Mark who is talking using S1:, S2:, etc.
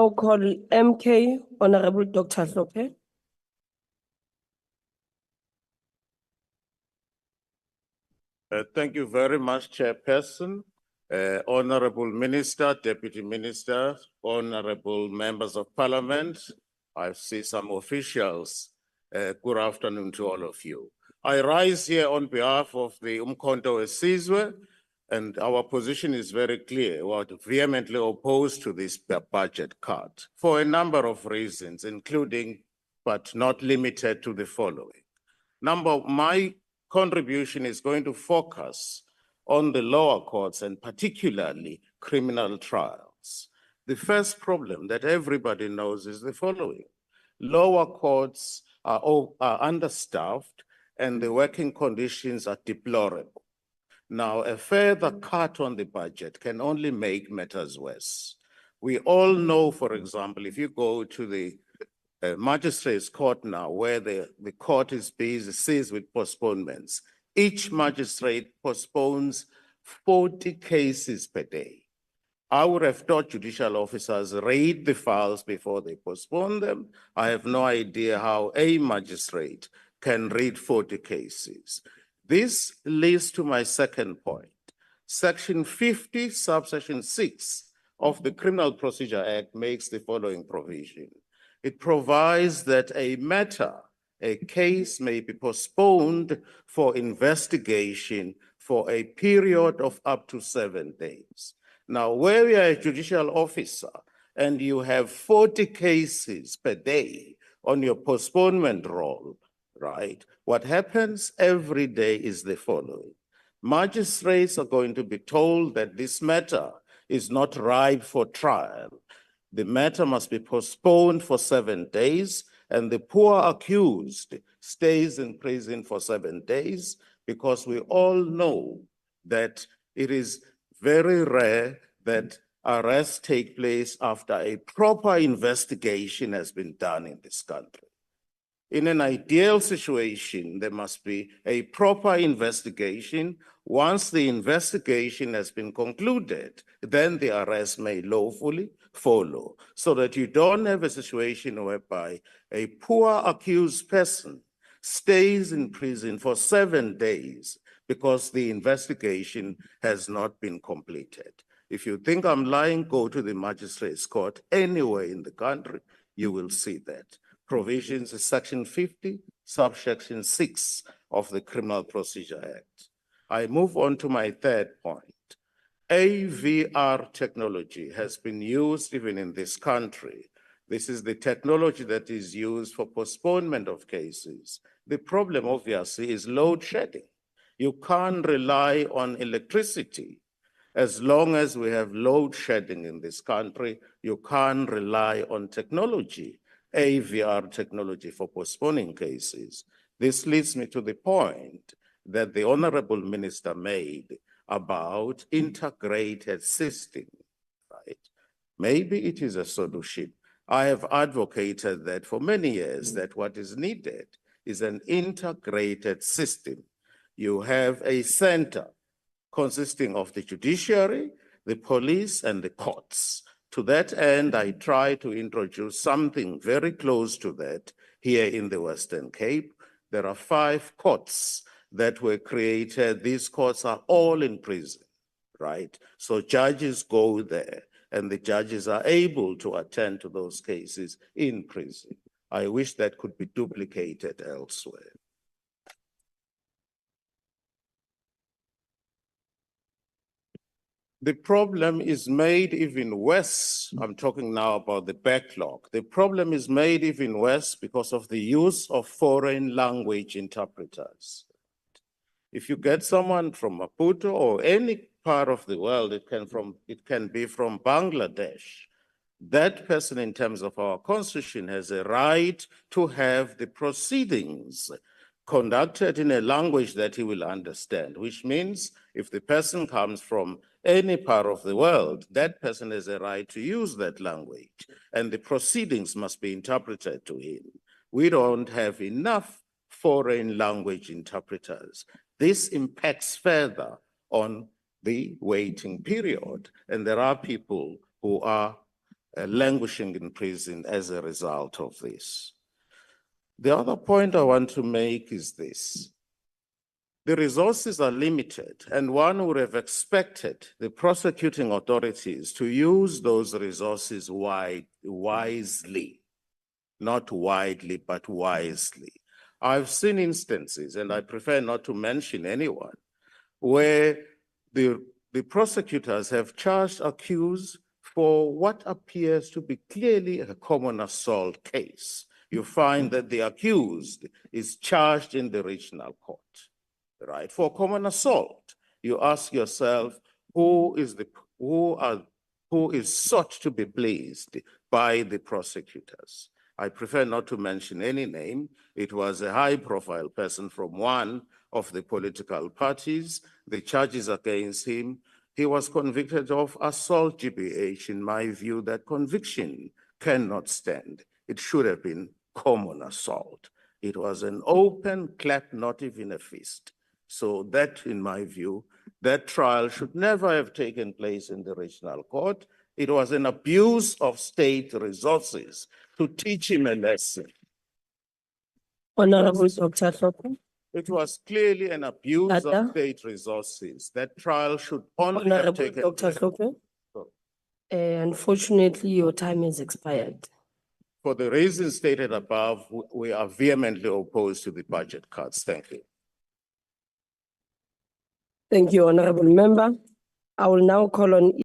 S1: I'll call MK, Honorable Dr. Hlophe.
S2: Thank you very much, Chairperson. Honorable Minister, Deputy Minister, Honorable Members of Parliament, I see some officials. Good afternoon to all of you. I rise here on behalf of the Umkhonto Wesizwe, and our position is very clear. We are vehemently opposed to this budget cut for a number of reasons, including, but not limited to the following. My contribution is going to focus on the lower courts and particularly criminal trials. The first problem that everybody knows is the following. Lower courts are understaffed and the working conditions are deplorable. Now, a further cut on the budget can only make matters worse. We all know, for example, if you go to the magistrate's court now, where the court is busy, seized with postponements, each magistrate postpones 40 cases per day. I would have thought judicial officers read the files before they postpone them. I have no idea how a magistrate can read 40 cases. This leads to my second point. Section 50, subsection 6 of the Criminal Procedure Act makes the following provision. It provides that a case may be postponed for investigation for a period of up to 7 days. Now, where you are a judicial officer and you have 40 cases per day on your postponement roll, right? What happens every day is the following. Magistrates are going to be told that this matter is not ripe for trial. The matter must be postponed for 7 days, and the poor accused stays in prison for 7 days, because we all know that it is very rare that arrests take place after a proper investigation has been done in this country. In an ideal situation, there must be a proper investigation. Once the investigation has been concluded, then the arrest may lawfully follow, so that you don't have a situation whereby a poor accused person stays in prison for 7 days because the investigation has not been completed. If you think I'm lying, go to the magistrate's court anywhere in the country, you will see that. Provisions of Section 50, subsection 6 of the Criminal Procedure Act. I move on to my third point. AVR technology has been used even in this country. This is the technology that is used for postponement of cases. The problem, obviously, is load shedding. You can't rely on electricity. As long as we have load shedding in this country, you can't rely on technology. AVR technology for postponing cases. This leads me to the point that the Honorable Minister made about integrated system, right? Maybe it is a solution. I have advocated that for many years, that what is needed is an integrated system. You have a center consisting of the judiciary, the police, and the courts. To that end, I try to introduce something very close to that here in the Western Cape. There are 5 courts that were created. These courts are all in prison, right? So judges go there and the judges are able to attend to those cases in prison. I wish that could be duplicated elsewhere. The problem is made even worse. I'm talking now about the backlog. The problem is made even worse because of the use of foreign language interpreters. If you get someone from Maputo or any part of the world, it can be from Bangladesh. That person, in terms of our constitution, has a right to have the proceedings conducted in a language that he will understand, which means if the person comes from any part of the world, that person has a right to use that language, and the proceedings must be interpreted to him. We don't have enough foreign language interpreters. This impacts further on the waiting period, and there are people who are languishing in prison as a result of this. The other point I want to make is this. The resources are limited, and one would have expected the prosecuting authorities to use those resources wisely, not widely, but wisely. I've seen instances, and I prefer not to mention anyone, where the prosecutors have charged accused for what appears to be clearly a common assault case. You find that the accused is charged in the regional court, right? For common assault, you ask yourself, who is sought to be pleased by the prosecutors? I prefer not to mention any name. It was a high-profile person from one of the political parties. The charges against him, he was convicted of assault GBH. In my view, that conviction cannot stand. It should have been common assault. It was an open clap, not even a fist. So that, in my view, that trial should never have taken place in the regional court. It was an abuse of state resources to teach him a lesson.
S1: Honorable Dr. Hlophe.
S2: It was clearly an abuse
S1: Tata.
S2: of state resources. That trial should only have
S1: Honorable
S2: taken
S1: Dr.
S2: place.
S1: Hlophe.
S2: So,
S1: Unfortunately, your time has expired.
S2: for the reasons stated above, we are vehemently opposed to the budget cuts. Thank you.
S1: Thank you, Honorable Member. I will now call on